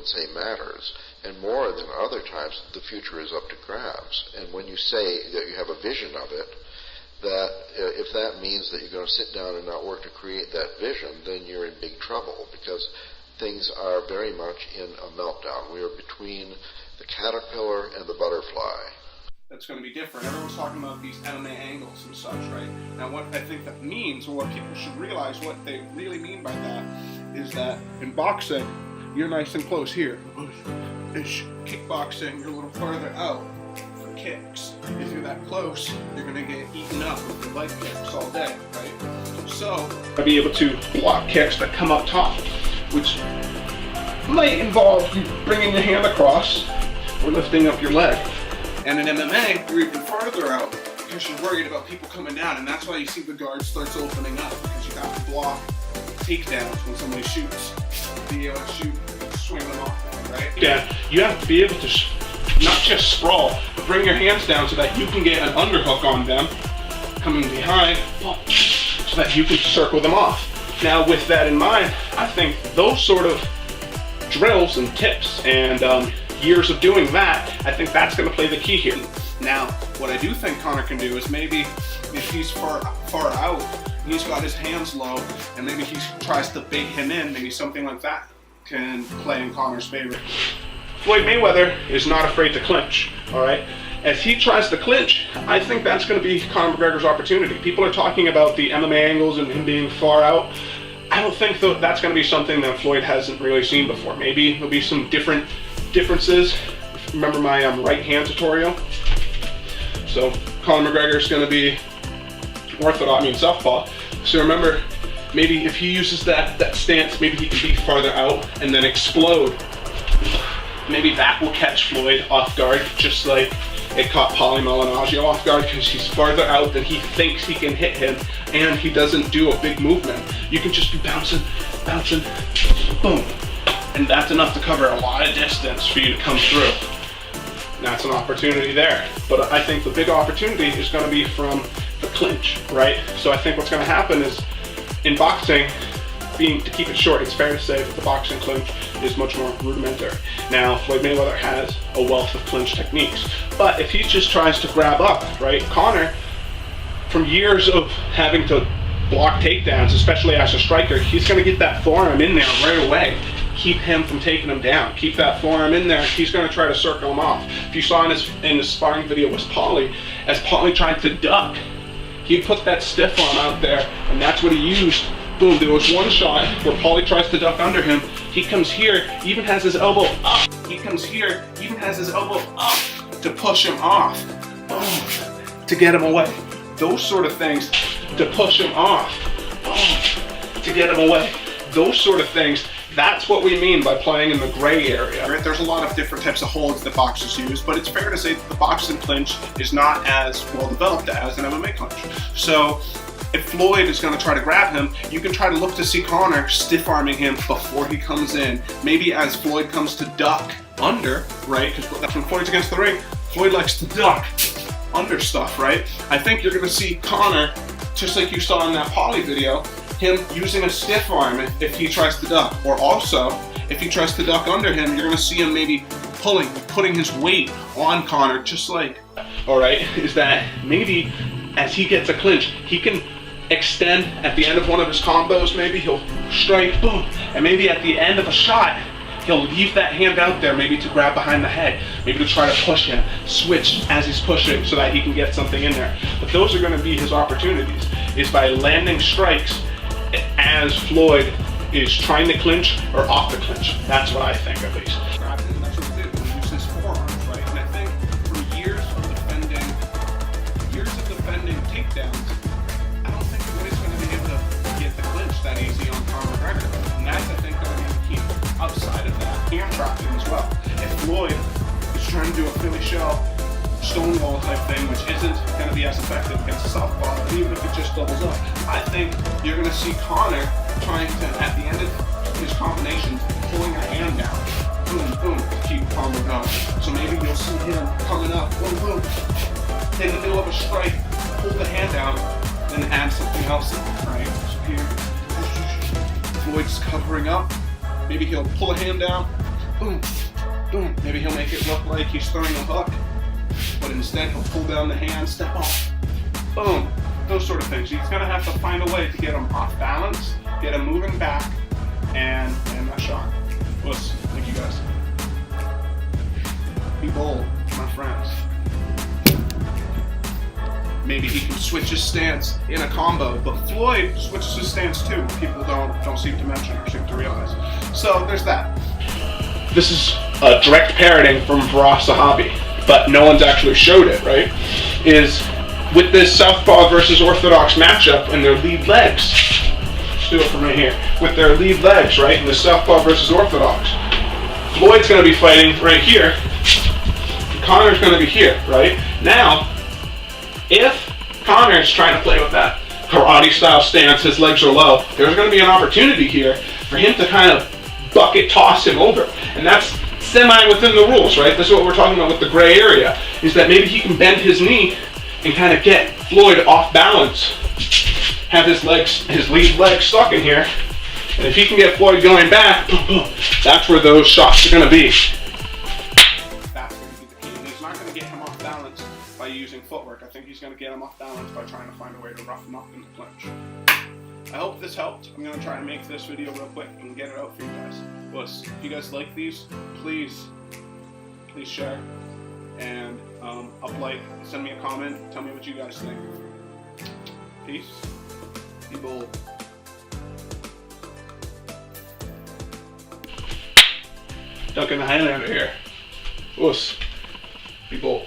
would say matters. And more than other times, the future is up to grabs. And when you say that you have a vision of it, that if that means that you're going to sit down and not work to create that vision, then you're in big trouble, because things are very much in a meltdown. We are between the caterpillar and the butterfly. That's going to be different. Everyone's talking about these MMA angles and such, right? Now what I think that means, or what people should realize, what they really mean by that, is that in boxing, you're nice and close here. Kickboxing, you're a little farther out for kicks. If you're that close, you're going to get eaten up with the leg kicks all day, right? So, I'll be able to block kicks that come up top, which might involve you bringing your hand across or lifting up your leg. And in MMA, you're even farther out because you're worried about people coming down, and that's why you see the guard starts opening up, because you have to block takedowns when somebody shoots. Be able to shoot, swing them off, right? Yeah, you have to be able to not just sprawl, but bring your hands down so that you can get an underhook on them, coming behind, so that you can circle them off. Now, with that in mind, I think those sort of drills and tips and years of doing that, I think that's going to play the key here. Now, what I do think Conor can do is maybe if he's far out, he's got his hands low, and maybe he tries to bait him in, maybe something like that can play in Conor's favor. Floyd Mayweather is not afraid to clinch, all right? As he tries to clinch, I think that's going to be Conor MacGregor's opportunity. People are talking about the MMA angles and him being far out. I don't think that's going to be something that Floyd hasn't really seen before. Maybe there'll be some differences. Remember my right hand tutorial? So Conor MacGregor is going to be southpaw. So remember, maybe if he uses that stance, maybe he can be farther out and then explode. Maybe that will catch Floyd off guard, just like it caught Paulie Malignaggi off guard, because he's farther out than he thinks he can hit him, and he doesn't do a big movement. You can just be bouncing, boom. And that's enough to cover a lot of distance for you to come through. That's an opportunity there. But I think the big opportunity is going to be from the clinch, right? So I think what's going to happen is, in boxing, to keep it short, it's fair to say that the boxing clinch is much more rudimentary. Now, Floyd Mayweather has a wealth of clinch techniques, but if he just tries to grab up, right, Conor, from years of having to block takedowns, especially as a striker, he's going to get that forearm in there right away. Keep him from taking him down. Keep that forearm in there. He's going to try to circle him off. If you saw in his sparring video with Paulie, as Paulie tried to duck, he put that stiff arm out there, and that's what he used. Boom, there was one shot where Paulie tries to duck under him. He comes here, even has his elbow up. He comes here, even has his elbow up to push him off. Boom, to get him away. Those sort of things to push him off. Boom, to get him away. Those sort of things. That's what we mean by playing in the gray area. Right? There's a lot of different types of holds that boxers use, but it's fair to say that the boxing clinch is not as well developed as an MMA clinch. So if Floyd is going to try to grab him, you can try to look to see Conor stiff-arming him before he comes in. Maybe as Floyd comes to duck under, right? Because that's when Floyd's against the ring. Floyd likes to duck under stuff, right? I think you're going to see Conor, just like you saw in that Paulie video, him using a stiff arm if he tries to duck. Or also, if he tries to duck under him, you're going to see him maybe putting his weight on Conor, just like, all right, is that maybe as he gets a clinch, he can extend at the end of one of his combos, maybe he'll strike, boom, and maybe at the end of a shot, he'll leave that hand out there, maybe to grab behind the head, maybe to try to push him, switch as he's pushing so that he can get something in there. But those are going to be his opportunities, is by landing strikes as Floyd is trying to clinch or off the clinch. That's what I think, at least. That's what he did. He used his forearms, right? And I think for years of defending takedowns, I don't think Floyd's going to be able to get the clinch that easy on Conor MacGregor. And that's, I think, going to be the key outside of that hand trapping as well. If Floyd is trying to do a Philly shell, stonewall type thing, which isn't going to be as effective against a southpaw, even if it just doubles up, I think you're going to see Conor trying to, at the end of his combinations, pulling a hand down, boom, boom, to keep Conor going. So maybe you'll see him coming up, boom, boom, in the middle of a strike, pull the hand down, then add something else in, right? So here, Floyd's covering up, maybe he'll pull a hand down, boom, boom. Maybe he'll make it look like he's throwing a hook, but instead he'll pull down the hand, step off, boom. Those sort of things. He's gonna have to find a way to get him off balance, get him moving back, and that shot. Listen, thank you guys. Be bold, my friends. Maybe he can switch his stance in a combo, but Floyd switches his stance too. People don't seem to mention or seem to realize. So there's that. This is a direct parroting from Faraz Sahabi, but no one's actually showed it, right? Is with this Southpaw versus Orthodox matchup and their lead legs. Let's do it from right here. With their lead legs, right, in the Southpaw versus Orthodox. Floyd's going to be fighting right here. Conor's going to be here, right? Now, if Conor's trying to play with that karate-style stance, his legs are low, there's going to be an opportunity here for him to kind of bucket toss him over. And that's semi within the rules, right? This is what we're talking about with the gray area, is that maybe he can bend his knee and kind of get Floyd off balance, have his lead leg stuck in here, and if he can get Floyd going back, that's where those shots are going to be. That's going to be the key. And he's not going to get him off balance by using footwork. I think he's going to get him off balance by trying to find a way to rough him up in the clinch. I hope this helped. I'm going to try and make this video real quick and get it out for you guys. If you guys like these, please share. And up like, send me a comment, tell me what you guys think. Peace. Be bold. Duncan the Highlander here. Be bold.